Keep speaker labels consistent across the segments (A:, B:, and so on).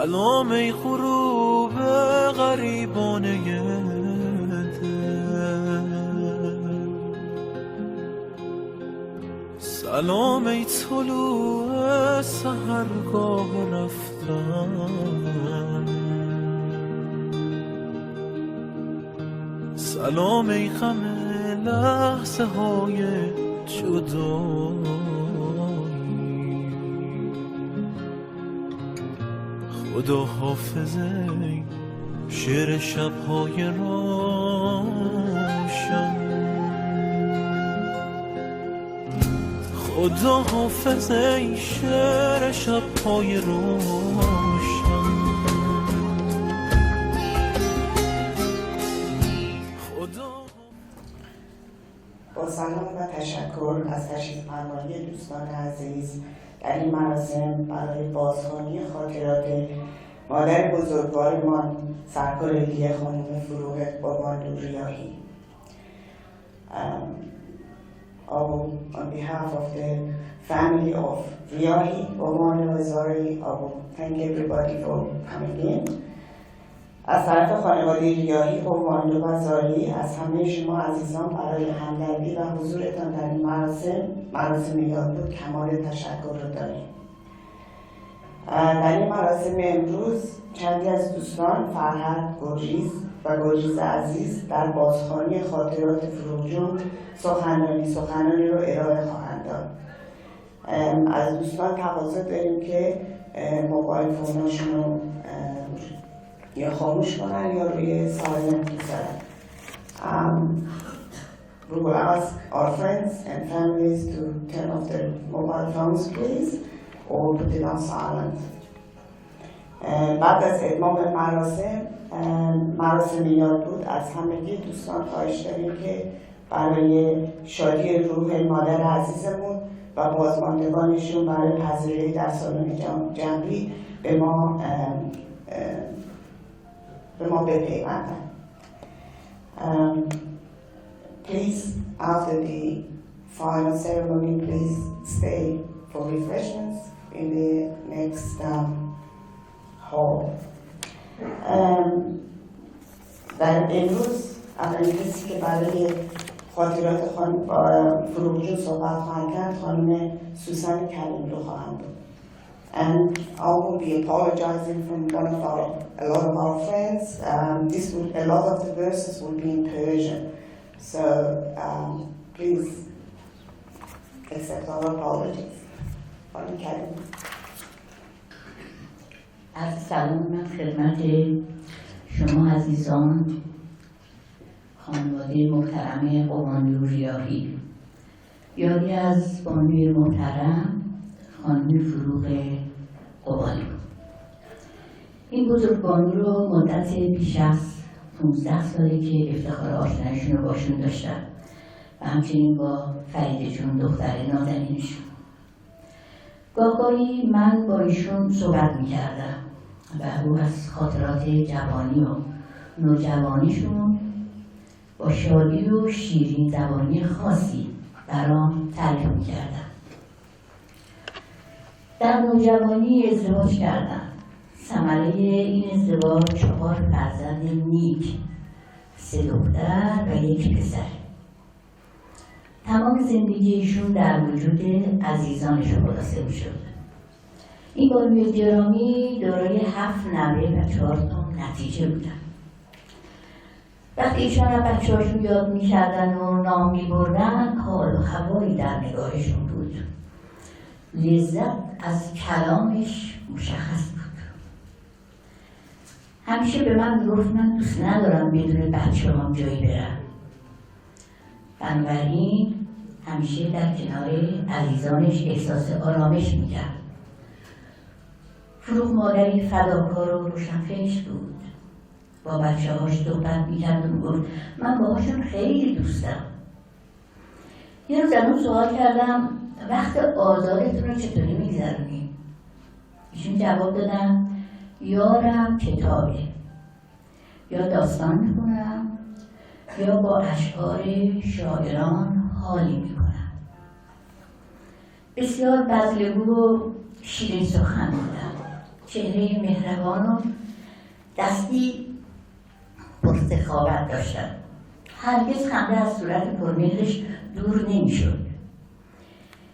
A: سلام ای غروب غریبانه سلام ای طلوع سحرگاه رفتن سلام ای غم لحظه های جدایی خدا حافظ ای شعر شبهای روشن خدا حافظ ای شعر شبهای روشن
B: با سلام و تشکر از تشریف فرمایی دوستان عزیز در این مراسم برای بازخوانی خاطرات مادر بزرگوارمان سرکارلیک خانم فروغ بابان ریاهی. On behalf of the family of Riahi-Nazari, I will thank everybody for coming in. از طرف خانواده ریاهی نظاری از همه شما عزیزان برای همدردی و حضورتان در این مراسم یادبود کمال تشکر رو داریم. در این مراسم امروز چندی از دوستان فرهاد گرجیز و گرجیز عزیز در بازخوانی خاطرات فروغ جون سخنانی رو ارائه خواهند داد. از دوستان تقاضا داریم که موبایل فوناشون رو یا خاموش کنن یا روی سایلنت بذارن. We will ask our friends and families to turn off their mobile phones please or put it on silent. بعد از اتمام مراسم یادبود از همگی دوستان خواهش داریم که برای شادی روح مادر عزیزمون و بازماندگانشون برای پذیرایی در سالن جمعی به ما بپیوندن. Please, after the final ceremony, please stay for refreshments in the next hall. در امروز اولین کسی که برای خاطرات فروغ جون صحبت خواهند کرد خانم سوسن کریمی رو خواهند بود. And I will be apologizing from a lot of our friends. A lot of the verses will be in Persian, so please accept our apologies. خانم کریمی.
C: از سلام خدمت شما عزیزان، خانواده محترم قبانلو ریاهی. یادی از بانوی محترم خانم فروغ قبانلو. این بزرگ بانو رو مدت بیش از 15 ساله که افتخار آشناییشون رو باشون داشتم و همچنین با فریده جون دختر نازنینشون. گاهی من با ایشون صحبت میکردم و او از خاطرات جوانی و نوجوانیشون با شادی و شیرین زبانی خاصی برام تعریف میکردم. در نوجوانی ازدواج کردم. ثمره این ازدواج 4 فرزند نیک، 3 دختر و 1 پسر. تمام زندگیشون در وجود عزیزانش خلاصه می‌شد. این بانوی گرامی دارای 7 نوه و 4 تا نتیجه بودن. وقتی ایشان از بچه‌هاشون یاد می‌کردن و نام می‌بردن، حال و هوایی در نگاهشون بود. لذت از کلامش مشخص بود. همیشه به من میگفت من دوست ندارم بدون بچه‌هام جایی برم. بنابراین همیشه در کنار عزیزانش احساس آرامش میکرد. فروغ مادری فداکار و روشنفکر بود. با بچه‌هاش صحبت میکرد و میگفت من باهاشون خیلی دوستم. یه روز از اون سوال کردم وقت آزادتون رو چطوری میگذرونی؟ ایشون جواب دادن یارم کتابه، یا داستان میخونم یا با اشعار شاعران حالی میکنم. بسیار بذلگو و شیرین سخن بودم. چهره مهربان و دستی پرسخاوت داشتن. هرگز خنده از صورت پرمهرش دور نمیشد.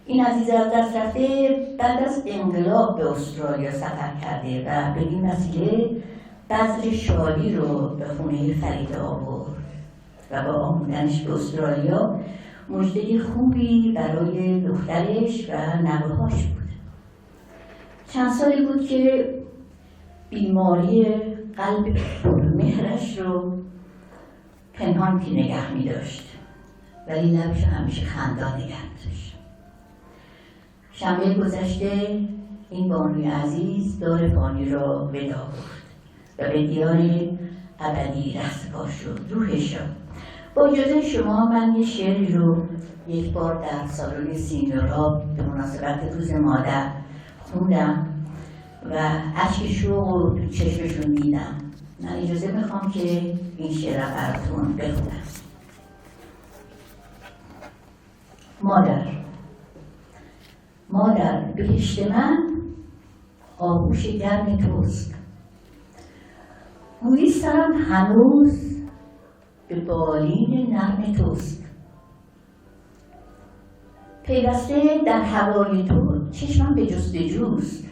C: این عزیز از دست رفته بعد از انقلاب به استرالیا سفر کرده و به این وسیله بذر شالی رو به خونه فریده آورد و با آمدنش به استرالیا مژده خوبی برای دخترش و نوه‌هاش بود. چند سالی بود که بیماری قلب پرمهرش رو پنهان که نگه می داشت، ولی لبش همیشه خندان نگه می داشت. شنبه گذشته این بانوی عزیز دار فانی را ودا گفت و به دیار ابدی رهسپار شد. روحش را با اجازه شما من یه شعری رو یک بار در سالن سینیورها به مناسبت روز مادر خوندم و اشک شوق رو تو چشمشون دیدم. من اجازه میخوام که این شعر را براتون بخونم. مادر بهشت من آغوش گرم توست، گویی سرم هنوز به بالین نرم توست. پیوسته در هوای تو چشمم به جستجوست،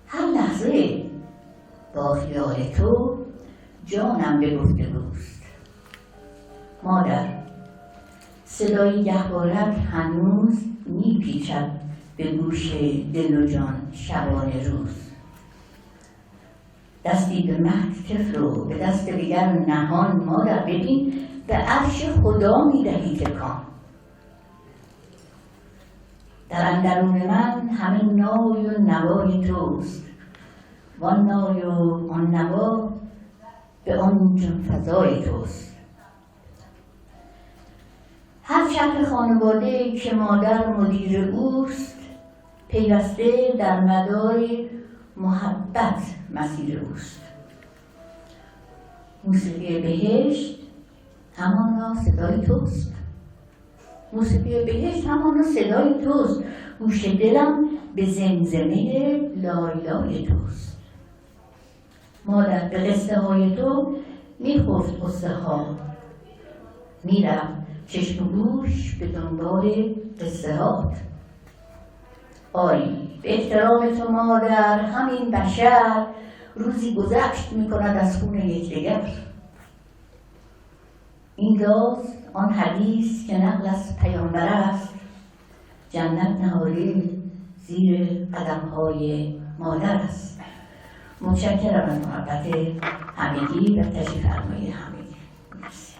C: هر لحظه با خیال تو جانم به گفتگوست. مادر صدای گهوارت هنوز میپیچد به گوش دل و جان شبانه روز. دستی به مهد طفل رو به دست دیگر نهان، مادر ببین به عرش خدا میدهی تکان. در اندرون من همه نای و نوای توست، وان نای و آن نوا به آن جان فضای توست. هر شهر خانواده که مادر مدیر اوست، پیوسته در مدار محبت مسیر اوست. موسیقی بهشت همانا صدای توست، موسیقی بهشت همانا صدای توست. گوش دلم به زمزمه لالای توست. مادر به قصه های تو میخفت قصه ها، میرفت چشم و گوش به دنبال قصه هات. آری به احترام تو مادر همین بشر روزی گذشت میکند از خون یکدیگر. این راز آن حدیث که نقل از پیامبر است، جنت نهاده زیر قدم‌های مادر است. متشکرم از محبت همگی و تشریف فرمایی همگی. مرسی.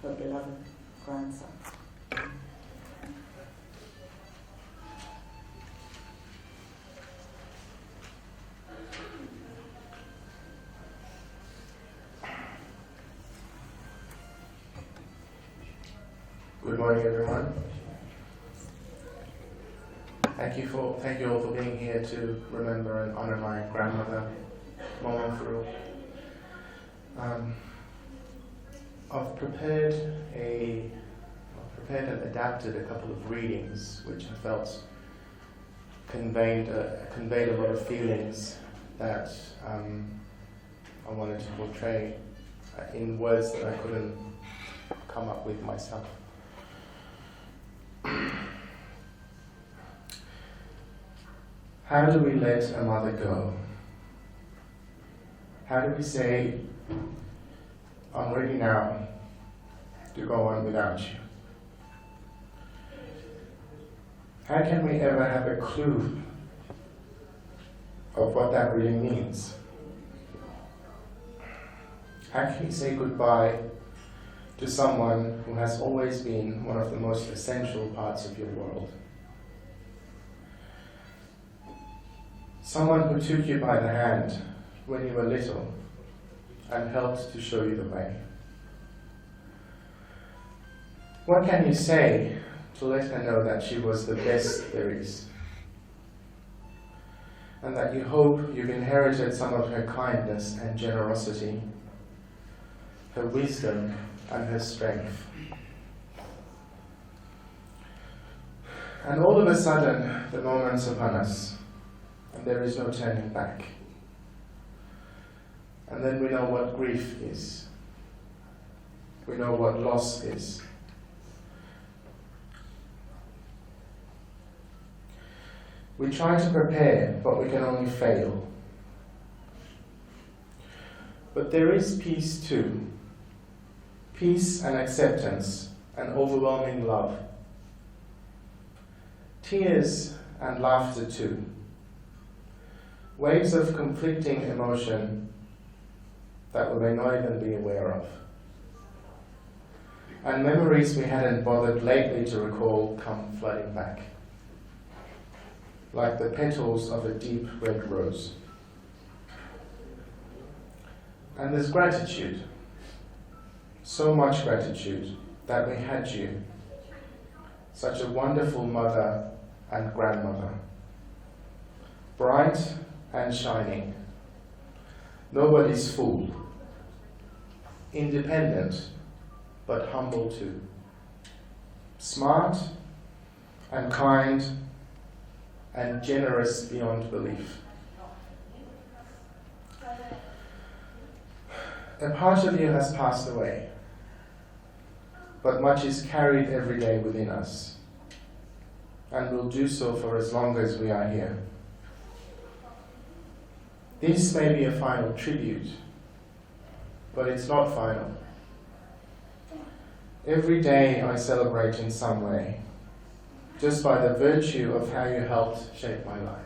B: Her beloved grandson.
D: Good morning, everyone. Thank you all for being here to remember and honor my grandmother, Maman Forogh. I've prepared and adapted a couple of readings which I felt conveyed a lot of feelings that I wanted to portray in words that I couldn't come up with myself. How do we let a mother go? How do we say, I'm ready now to go on without you? How can we ever have a clue of what that really means? How can you say goodbye to someone who has always been one of the most essential parts of your world? Someone who took you by the hand when you were little and helped to show you the way. What can you say to let her know that she was the best there is? And that you hope you've inherited some of her kindness and generosity, her wisdom and her strength. And all of a sudden, the moment's upon us, and there is no turning back. And then we know what grief is. We know what loss is. We try to prepare, but we can only fail. But there is peace too. Peace and acceptance and overwhelming love. Tears and laughter too. Waves of conflicting emotion that we may not even be aware of. And memories we hadn't bothered lately to recall come flooding back, like the petals of a deep red rose. And there's gratitude, so much gratitude that we had you, such a wonderful mother and grandmother, bright and shining, nobody's fool, independent but humble too, smart and kind and generous beyond belief. A part of you has passed away, but much is carried every day within us, and will do so for as long as we are here. This may be a final tribute, but it's not final. Every day I celebrate in some way, just by the virtue of how you helped shape my life.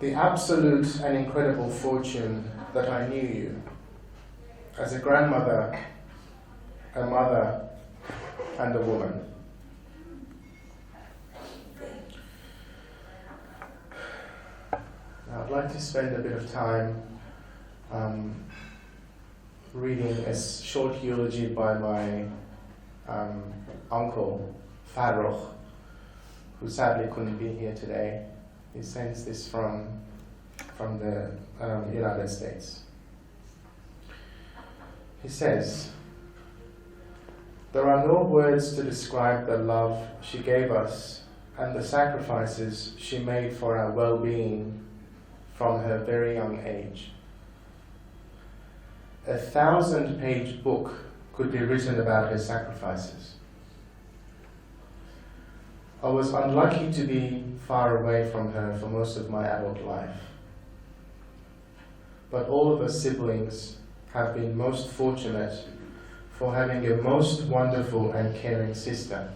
D: The absolute and incredible fortune that I knew you as a grandmother, a mother, and a woman. Now I'd like to spend a bit of time reading a short eulogy by my uncle, Forogh, who sadly couldn't be here today. He sends this from the United States. He says, "There are no words to describe the love she gave us and the sacrifices she made for our well-being from her very young age. A 1,000-page book could be written about her sacrifices. I was unlucky to be far away from her for most of my adult life. But all of us siblings have been most fortunate for having a most wonderful and caring sister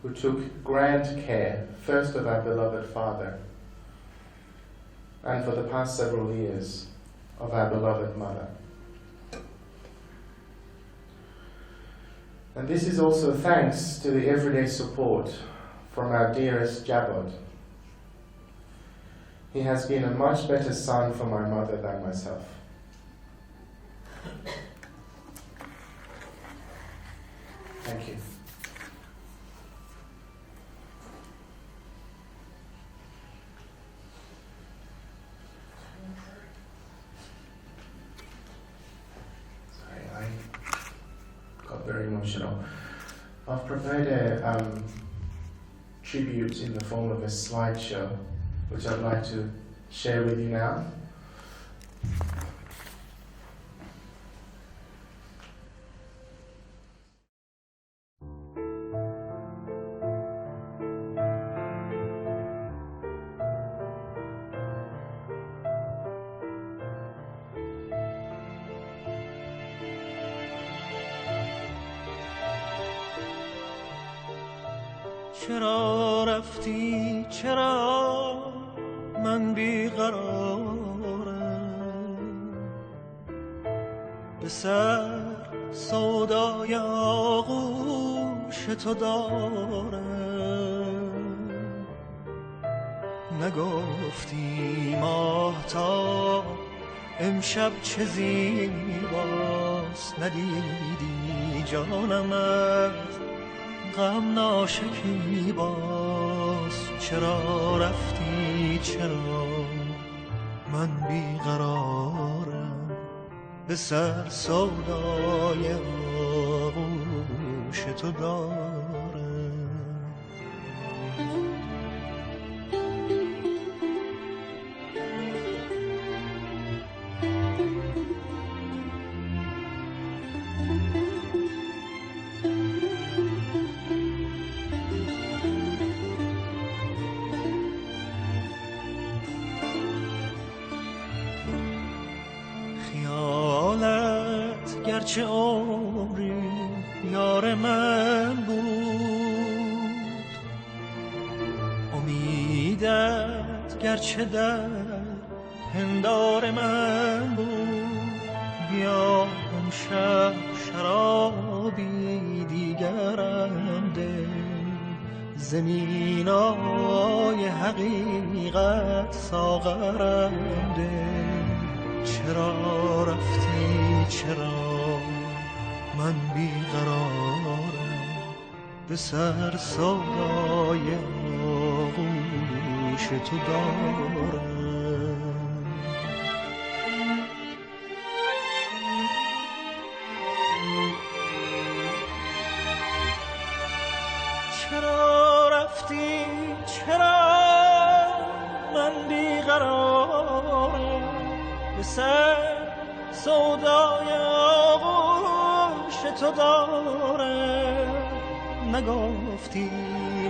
D: who took grand care, first of our beloved father, and for the past several years, of our beloved mother. And this is also thanks to the everyday support from our dearest Jabod. He has been a much better son for my mother than myself. Thank you." Very emotional. I've prepared a tribute in the form of a slideshow, which I'd like to share with you now.
A: چرا رفتی چرا من بیقرارم به سر سودای آغوش تو دارم نگفتی ماهتاب امشب چه زیباست ندیدی جانم از غم ناشکیباز چرا رفتی چرا من بیقرارم به سر سودای آغوش آغوش تو دارم. گرچه عمری یار من بود، امیدت گرچه در پندار من بود. بیا امشب شرابی دیگرم ده، زمینای حقیقت ساغرم ده. چرا رفتی چرا من بیقرارم، به سر سودای آغوش تو دارم. چرا رفتی چرا من بیقرارم، به سر سودای آغوش تو دارم. نگفتی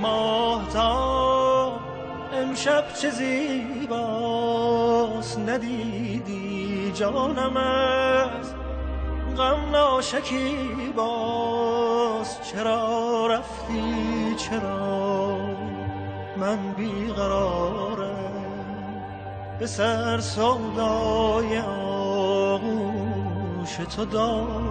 A: ماهتاب امشب چه زیباست، ندیدی جانم از غم ناشکیباست. چرا رفتی چرا من بیقرارم، به سر سودای آغوش تو دارم.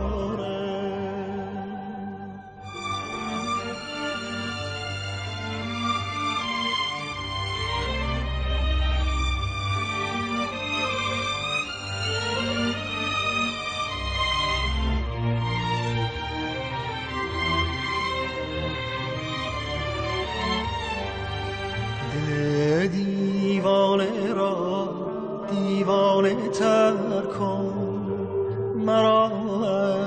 A: دل دیوانه را دیوانه تر کن، مرا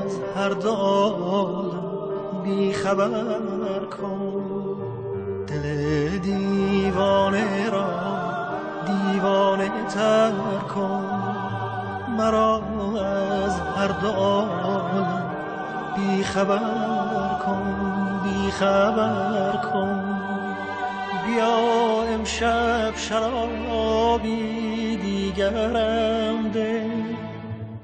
A: از هر دو عالم بی خبر کن. دل دیوانه را دیوانه تر کن، مرا از هر دو عالم بی خبر کن، بی خبر کن. بیا امشب شرابی دیگرم ده،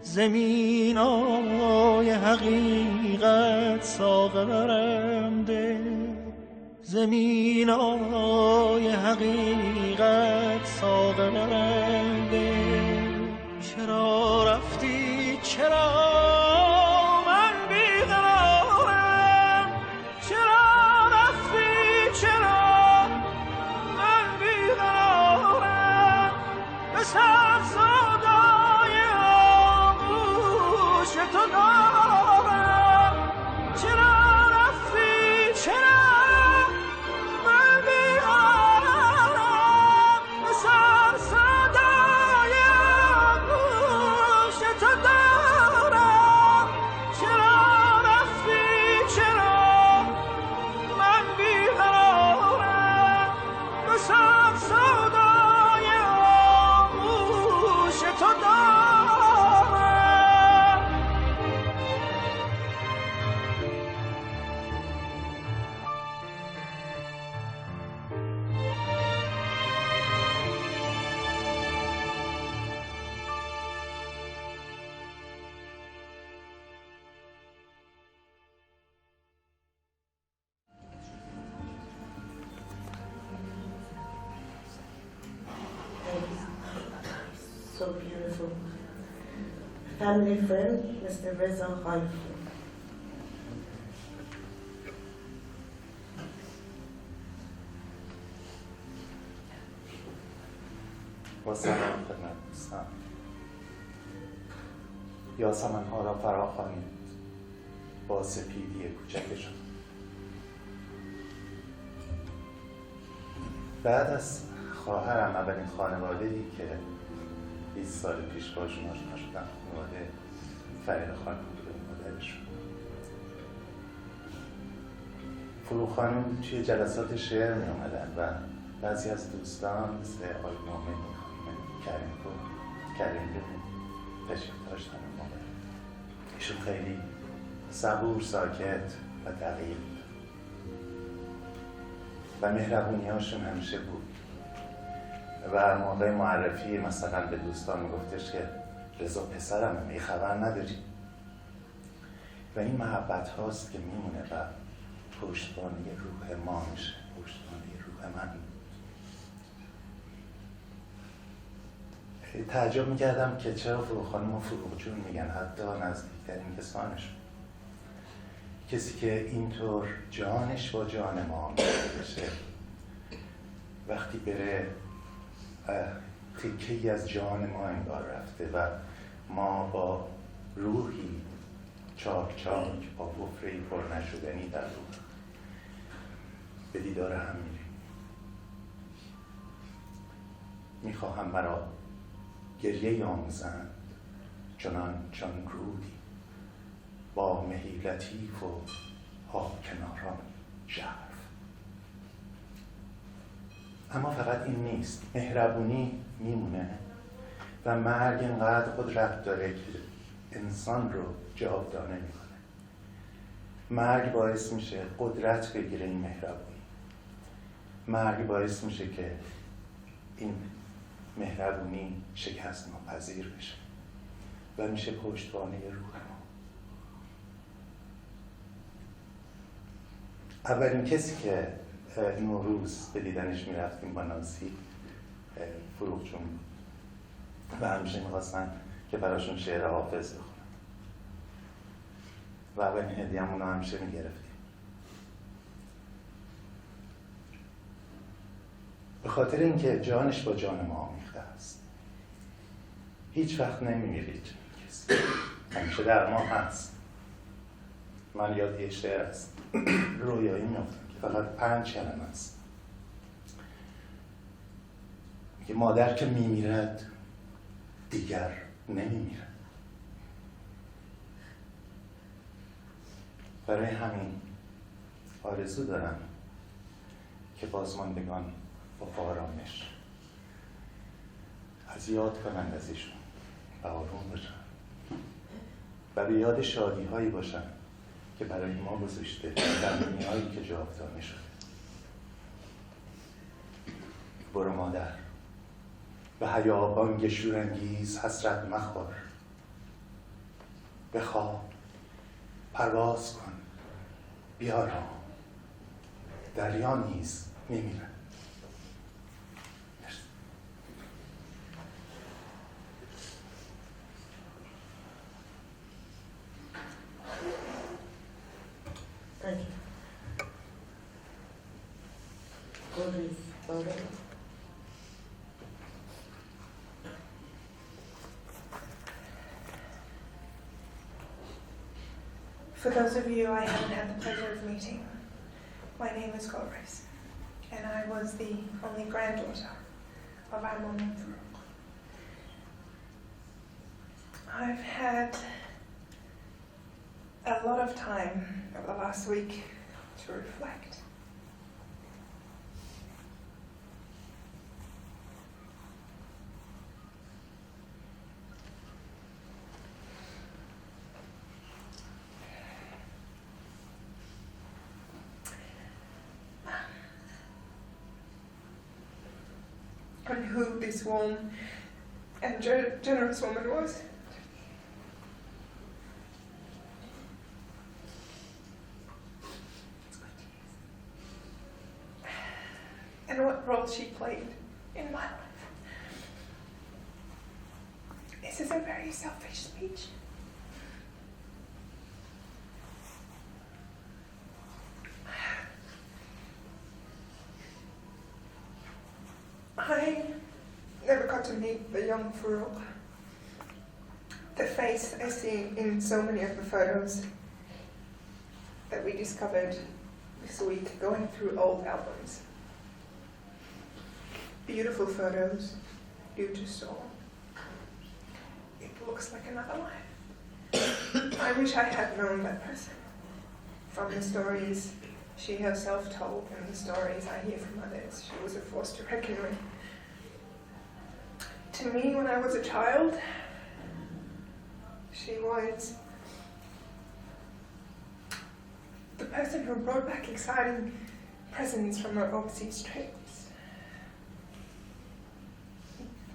A: زمینای حقیقت ساغرم ده، زمینای حقیقت ساغرم ده. چرا رفتی چرا من بیقرارم، چرا رفتی چرا به سر سودای آغوش تو دارم. چرا رفتی چرا من بیقرارم، به سر سودای آغوش تو دارم. چرا رفتی چرا من بیقرارم، به سر سودای تو دارم.
B: So beautiful. Family friend, Mr. Riahi-Nazari.
E: با سلام خدمت دوستان. یاسمن‌ها را فرا خوانید با سپیدی کوچکشان. بعد از خواهرم اولین خانواده‌ای که 20 سال پیش باشون آشنا شدم، خانواده فرید خانم بوده، مادرشون. فروغ خانم توی جلسات شعر می اومدن و بعضی از دوستان مثل آقای مامن کریملو تشریف داشتن اون موقع. ایشون خیلی صبور، ساکت و دقیق و مهربونی هاشون همیشه بود و موقع معرفی مثلا به دوستان میگفتش که رضا پسرم یه خبر نداری و این محبت هاست که میمونه و پشتوانه روح ما میشه، پشتوانه روح من. تعجب میکردم که چرا فروغ خانم و فروغ جون میگن، حتی نزدیکترین کسانشون. کسی که اینطور جانش با جان ما میشه وقتی بره تکه‌ای از جان ما انگار رفته و ما با روحی چاک چاک با حفره‌ای پر نشدنی در روح به دیدار هم میریم. میخواهم مرا گریه آموزند چون رودی با مهی لطیف و ها کناران ژرف. اما فقط این نیست، مهربونی میمونه و مرگ اینقدر قدرت داره که انسان رو جاودانه میکنه. مرگ باعث میشه قدرت بگیره این مهربونی. مرگ باعث میشه که این مهربونی شکست ناپذیر بشه و میشه پشتوانه روح ما. اولین کسی که نوروز به دیدنش میرفتیم با نازی فروغ جون بود و همیشه میخواستن که براشون شعر حافظ بخونن و اولین هدیه‌مون رو همیشه میگرفتیم. به خاطر اینکه جانش با جان ما آمیخته است. هیچ وقت نمیمیرید کسی، همیشه در ما هست. من یاد یه شعر است رویایی میافتم که فقط 5 کلمه است. میگه مادر که میمیرد دیگر نمیمیرد. برای همین آرزو دارم که بازماندگان با آرامش از یاد کنند از ایشون و آروم باشن و به یاد شادی هایی باشن که برای ما گذاشته در دنیایی که جاودانه شده. برو مادر به هیابان شورانگیز حسرت مخور، بخواب پرواز کن بیارام، دریا نیز میمیرد.
A: For those of you I haven't had the pleasure of meeting, my name is Karralyka, and I was the only granddaughter of our Maman and Forogh. I've had a lot of time over the last week to reflect. On who this warm and generous woman was. And what role she played in my life. This is a very selfish speech. I never got to meet the young Forogh. The face I see in so many of the photos that we discovered this week going through old albums. Beautiful photos, due to storm. It looks like another life. I wish I had known that person from the stories she herself told in the stories I hear from others. She was a force to reckon with. To me, when I was a child, she was the person who brought back exciting presents from her overseas trips.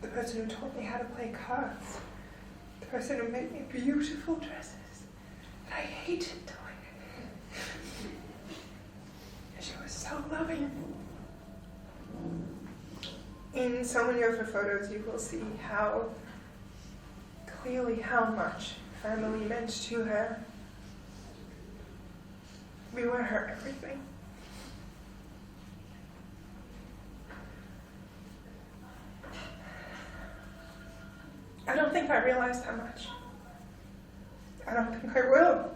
A: The person who taught me how to play cards. The person who made me beautiful dresses that I hated doing. She was so loving. In so many of her photos, you will see how clearly how much family meant to her. We were her everything. I don't think I realized how much. I don't think I will.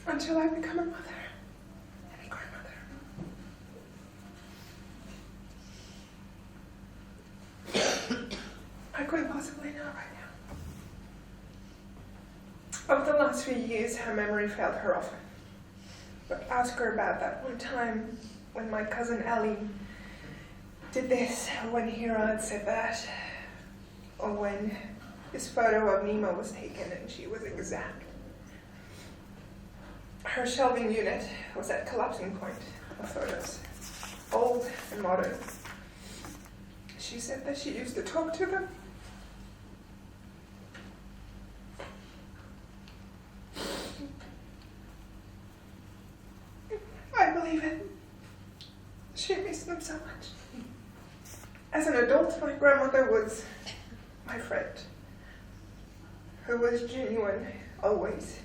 A: Until I become a mother and a grandmother. I couldn't possibly know right now. Over the last few years, her memory failed her often. But ask her about that one time when my cousin Ellie did this, or when Hirad said that, or when this photo of Nemo was taken and she was exact. Her shelving unit was at collapsing point of photos, old and modern. She said that she used to talk to them. I believe it. She missed them so much. As an adult, my grandmother was my friend, who was genuine always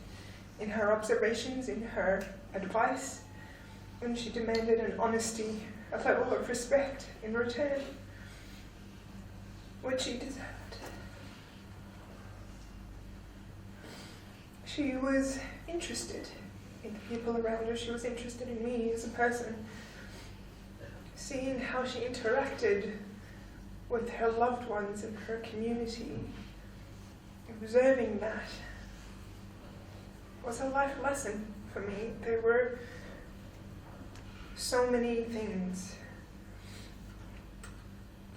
A: in her observations, in her advice, and she demanded an honesty, a level of respect in return, which she deserved. She was interested in the people around her. She was interested in me as a person, seeing how she interacted with her loved ones and her community. Observing that was a life lesson for me. There were so many things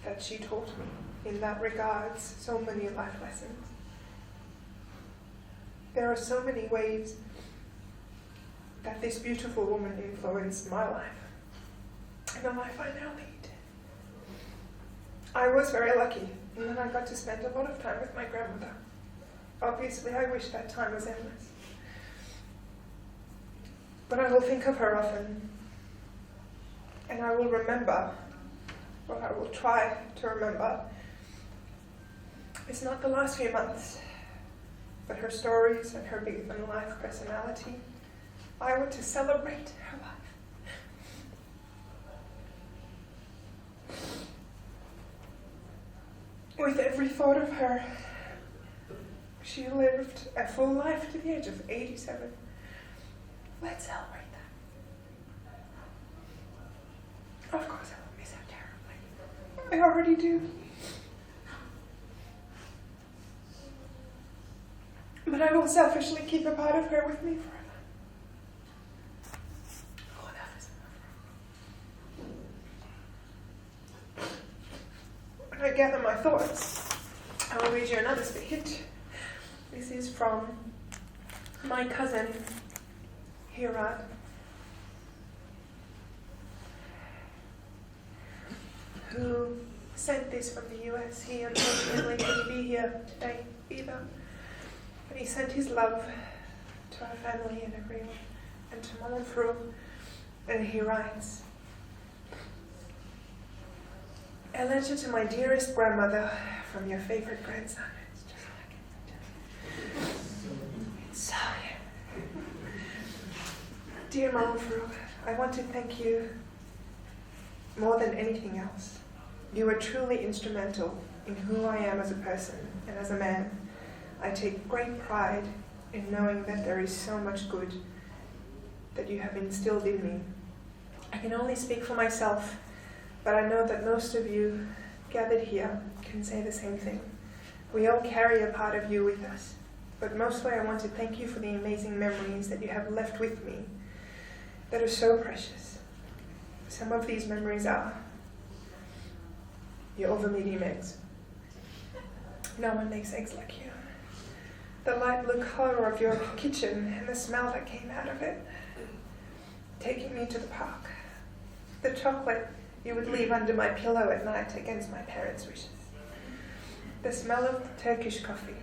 A: that she taught me in that regards, so many life lessons. There are so many ways that this beautiful woman influenced my life and the life I now lead. I was very lucky, and then I got to spend a lot of time with my grandmother. Obviously, I wish that time was endless. But I will think of her often, and I will remember, or I will try to remember. It's not the last few months, but her stories and her bigger than life personality. I want to celebrate her life. With every thought of her, she lived a full life to the age of 87. Let's celebrate that. Of course I will miss her terribly. I already do. But I will selfishly keep a part of her with me forever. Oh, that is enough. When I gather my thoughts, I will read you another speech. This is from my cousin, Hirad. Who sent this from the US. He unfortunately couldn't be here today either. But he sent his love to our family and everyone, and to Maman Forogh. And he writes, "A letter to my dearest grandmother from your favorite grandson." It's just like it. So, dear Maman Forogh, I want to thank you more than anything else. You were truly instrumental in who I am as a person and as a man. I take great pride in knowing that there is so much good that you have instilled in me. I can only speak for myself, but I know that most of you gathered here can say the same thing. We all carry a part of you with us, but mostly I want to thank you for the amazing memories that you have left with me that are so precious. Some of these memories are your over-medium eggs. No one makes eggs like you. The light blue color of your kitchen and the smell that came out of it. Taking me to the park. The chocolate you would leave under my pillow at night against my parents' wishes. The smell of Turkish coffee.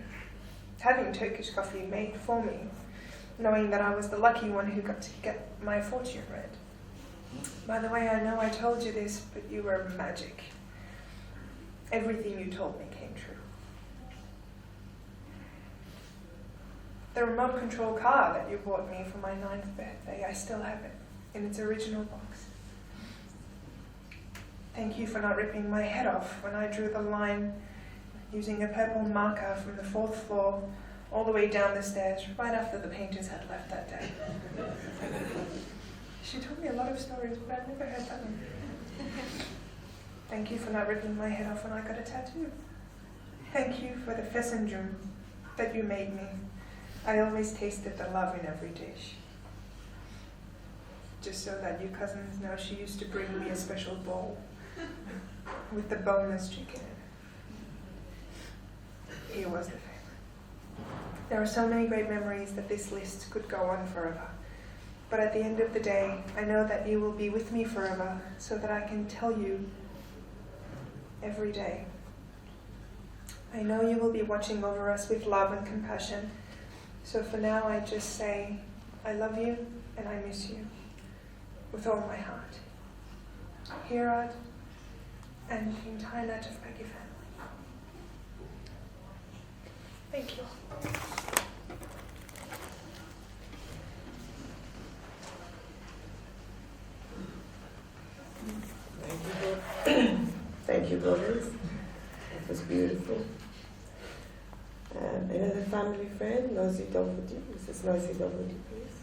A: Having Turkish coffee made for me, knowing that I was the lucky one who got to get my fortune read. By the way, I know I told you this, but you were magic. Everything you told me came true. The remote control car that you bought me for my 9th birthday, I still have it in its original box. Thank you for not ripping my head off when I drew the line using a purple marker from the 4th floor all the way down the stairs right after the painters had left that day. She told me a lot of stories, but I've never heard that one. Thank you for not ripping my head off when I got a tattoo. Thank you for the fesenjoon that you made me. I always tasted the love in every dish. Just so that you cousins know, she used to bring me a special bowl with the boneless chicken in it. He was the favorite. There are so many great memories that this list could go on forever. But at the end of the day, I know that you will be with me forever so that I can tell you every day. I know you will be watching over us with love and compassion. So for now, I just say, I love you and I miss you with all my heart. Hirad and the entire Natafpagi family. Thank you.
F: Thank you, brothers. That was beautiful. Another family friend, Nozi Dovudi. Mrs. Nozi Dovudi, please.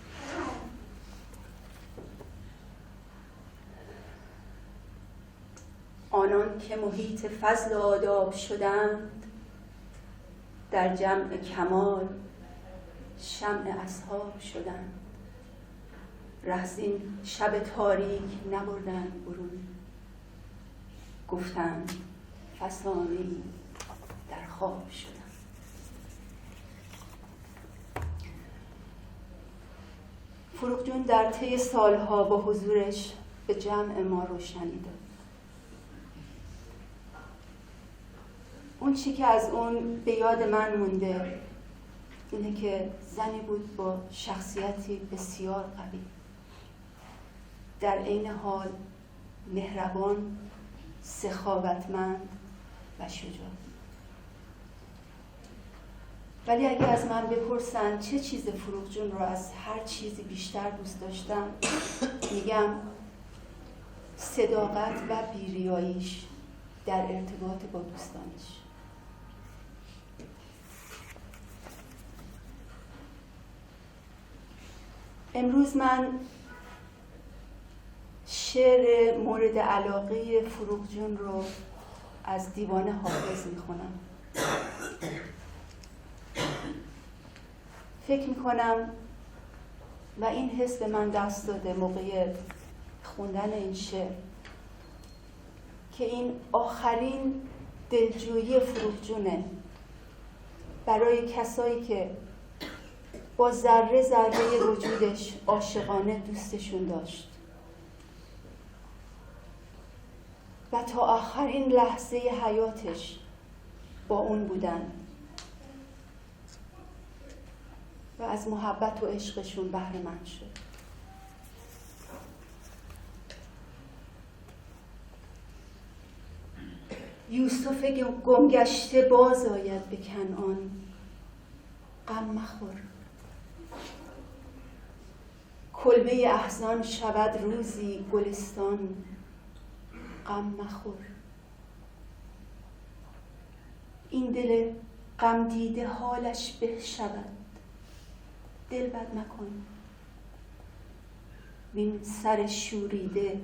G: آنان که محیط فضل و آداب شدند در جمع کمال شمع اصحاب شدند رهزین شب تاریک نبردند برون گفتند فسانه‌ای در خواب شدند. فروغ جون در طی سالها با حضورش به جمع ما روشنی داد. اون چی که از اون به یاد من مونده اینه که زنی بود با شخصیتی بسیار قوی، در عین حال مهربان، سخاوتمند و شجاع. ولی اگه از من بپرسن چه چیز فروغ جون رو از هر چیزی بیشتر دوست داشتم، میگم صداقت و بیریاییش در ارتباط با دوستانش. امروز من شعر مورد علاقه فروغ جون رو از دیوان حافظ میخونم. فکر میکنم و این حس به من دست داده موقع خوندن این شعر که این آخرین دلجویی فروغ جونه برای کسایی که با ذره ذره وجودش عاشقانه دوستشون داشت و تا آخرین لحظه حیاتش با اون بودن و از محبت و عشقشون بهره مند شد. یوسف گمگشته باز آید به کنعان، غم مخور. کلبه احزان شود روزی گلستان، غم مخور. این دل غم دیده حالش به شود، دل بد مکن. وین سر شوریده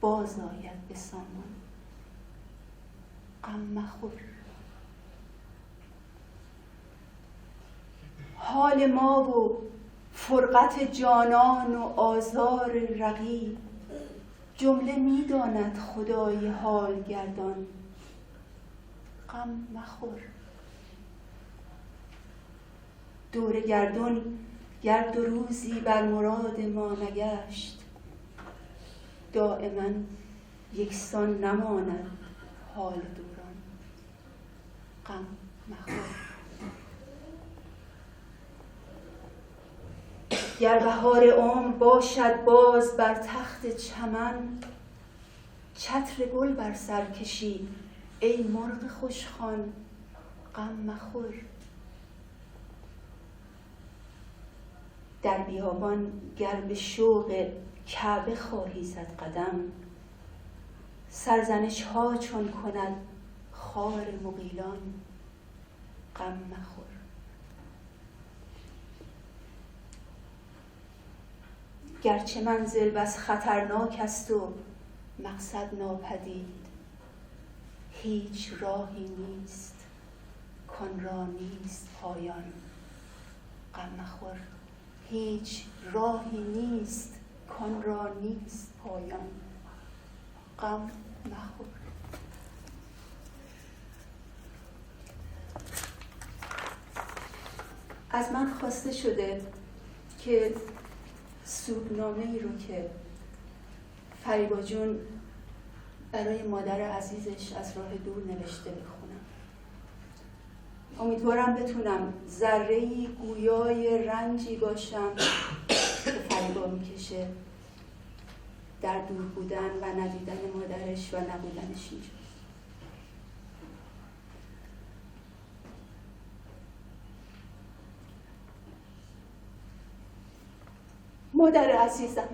G: باز آید به سامان، غم مخور. حال ما و فرقت جانان و آزار رقیب، جمله می‌داند خدای حال گردان. غم مخور. دور گردون گر دو روزی بر مراد ما نگشت، دائما یکسان نماند حال دوران. غم مخور. گر بهار عمر باشد باز بر تخت چمن، چتر گل بر سر کشی ای مرغ خوشخوان. غم مخور. در بیابان گر به شوق کعبه خواهی زد قدم، سرزنش ها چون کند خار مغیلان. غم مخور. گرچه منزل بس خطرناک است و مقصد ناپدید، هیچ راهی نیست کان را نیست پایان. غم مخور. هیچ راهی نیست کان را نیست پایان. غم مخور. از من خواسته شده که سوگنامه‌ای رو که فریبا جون برای مادر عزیزش از راه دور نوشته بخونم. امیدوارم بتونم ذره‌ای گویای رنجی باشم که فریبا میکشه در دور بودن و ندیدن مادرش و نبودنش اینجا. مادر عزیزم،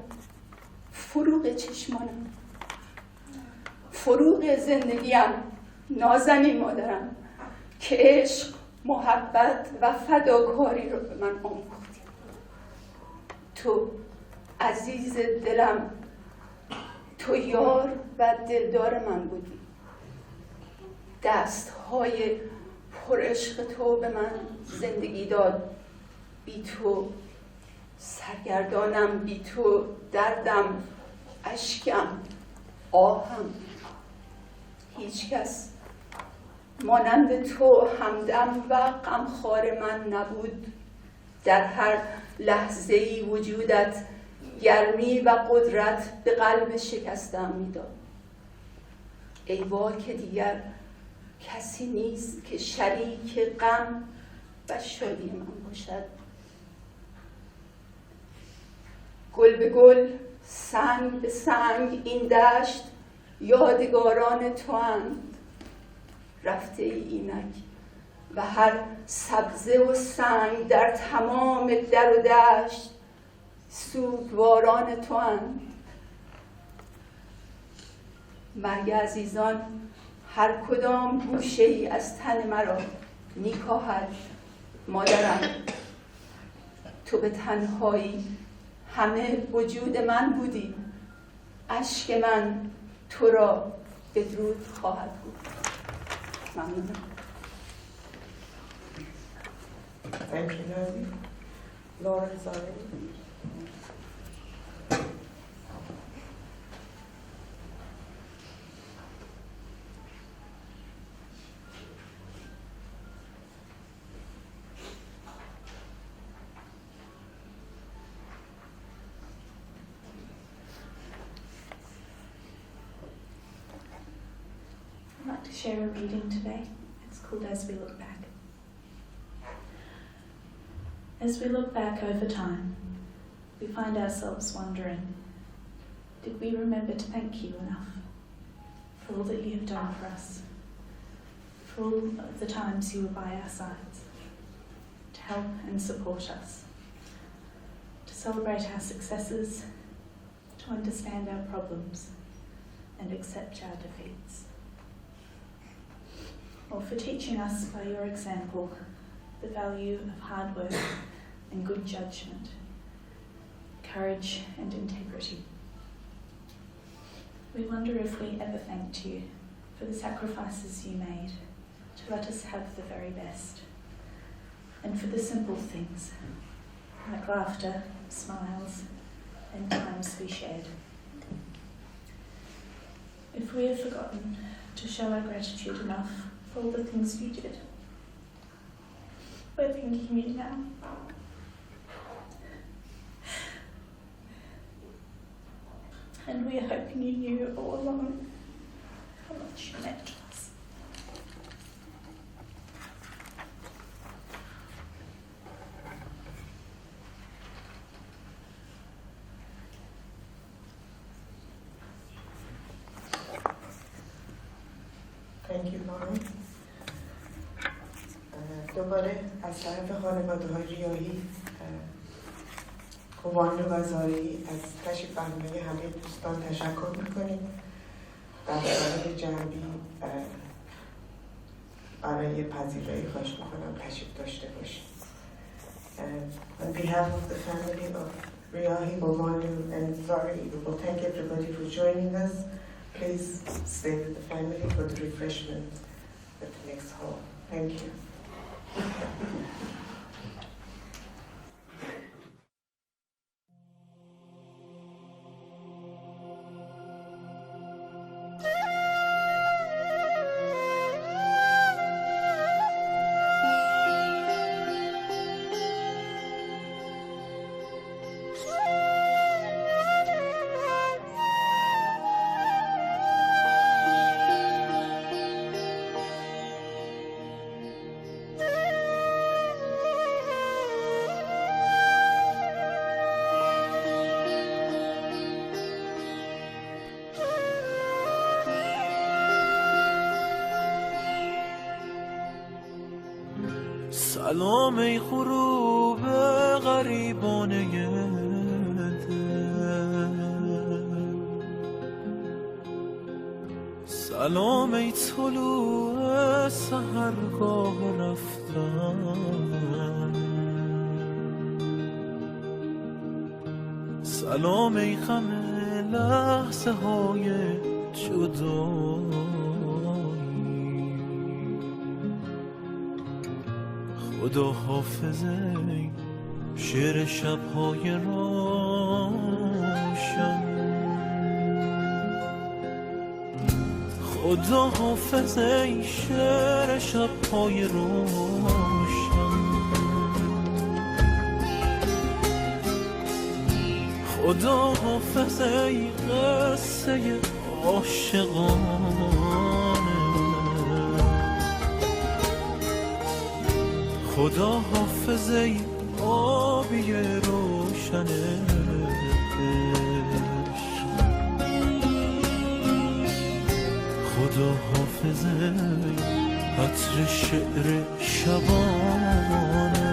G: فروغ چشمانم، فروغ زندگیم، نازنین مادرم که عشق، محبت و فداکاری رو به من آموختی. تو عزیز دلم، تو یار و دلدار من بودی. دستهای پر عشق تو به من زندگی داد. بی تو سرگردانم، بی تو دردم، اشکم، آهم. هیچ کس مانند تو همدم و غمخوار من نبود. در هر لحظه‌ای وجودت گرمی و قدرت به قلب شکستم میداد. ای وای که دیگر کسی نیست که شریک غم و شادی من باشد. گل به گل، سنگ به سنگ این دشت یادگاران تواند. رفته ای اینک و هر سبزه و سنگ در تمام در و دشت سوگواران تواند. مرگ عزیزان هر کدام گوشه ای از تن مرا میکاهد. مادرم، تو به تنهایی همه وجود من بودی. اشک من تو را بدرود خواهد بود. ممنونم.
F: Thank you, Nazi. Laura Nazari.
H: I'd like to share a reading today. It's called As We Look Back. As we look back over time, we find ourselves wondering, did we remember to thank you enough for all that you have done for us, for all of the times you were by our sides, to help and support us, to celebrate our successes, to understand our problems and accept our defeats, or for teaching us by your example the value of hard work and good judgment, courage and integrity. We wonder if we ever thanked you for the sacrifices you made to let us have the very best, and for the simple things, like laughter, smiles, and times we shared. If we have forgotten to show our gratitude enough for all the things you did, we're thanking you now. And we are hoping you knew all along how much you meant to us.
F: Thank you, Maman. دوباره از طرف خانواده های ریاهی، قوانلو-نظاری از تشریف فرمایی همه دوستان تشکر میکنیم و برای جنبی برای پذیرایی خواهش میکنم تشریف داشته باشیم. On behalf of the family of Riahi, Maman and Zari, we will thank everybody for joining us. Please stay with the family for the refreshment at the next hall. Thank you.
I: سلام ای غروب غریبانه دل، سلام ای طلوع سحرگاه رفتن، سلام ای غم لحظه های جدایی، خدا حافظه شعر شب‌های روشن، خدا حافظه شعر شب‌های روشن، خدا حافظه قصه عاشقانه، خدا حافظه آبی روشنه، خدا حافظه عطر شعر شبانه.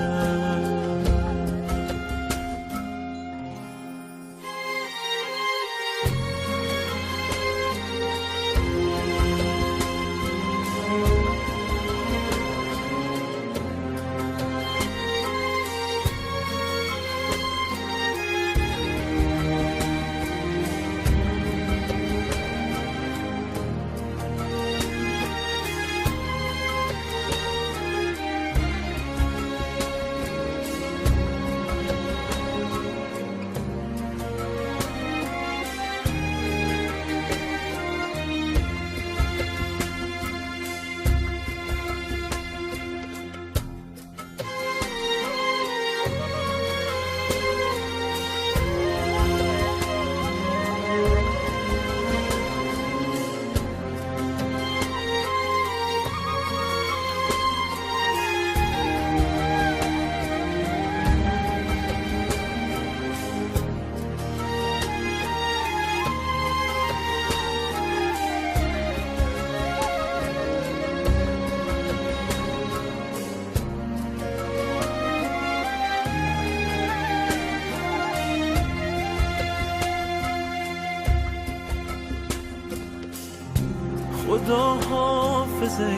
I: خدا حافظه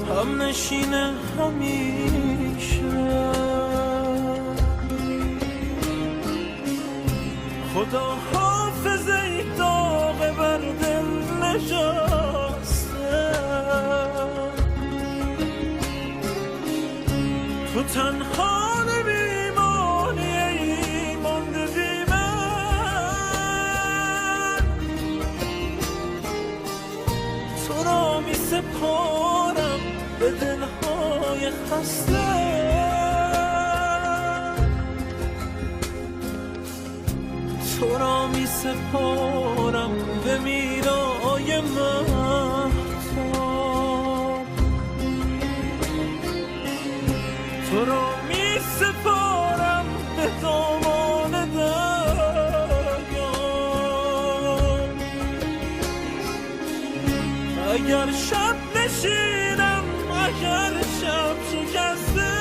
I: هم نشین همیشه، خدا حافظه داغ بر دل نشسته، تو تنها تو را می سپارم به دلهای خسته، تو را می سپارم به میرای مهتاب، تو را می سپارم به دامان دریا. اگر شب نشینم، اگر شب شکسته،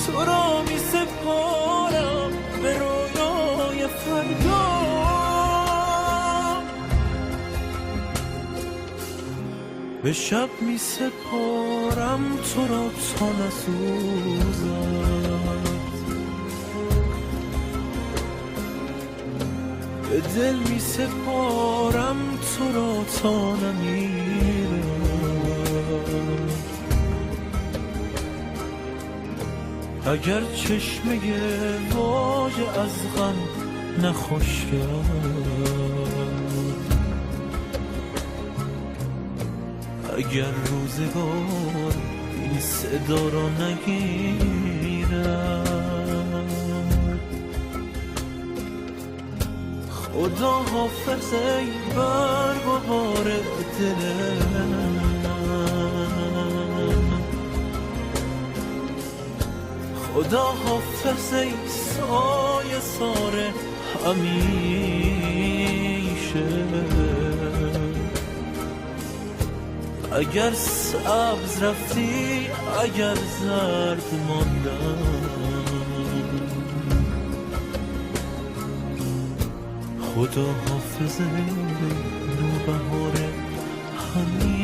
I: تو را می سپارم به رویای فردا. به شب می سپارم تو را تا نسوزد، به دل می سپارم تو را تا نمیره. اگر چشمه واژه از غم نخوش کرد، اگر روزگار این صدا را نگیرد، خدا حافظ ای برگ و بار دلم، خدا حافظ ای سایه سار همیشه. اگر سبز رفتی، اگر زرد ماندم، خدا حافظ نوبهار همیشه.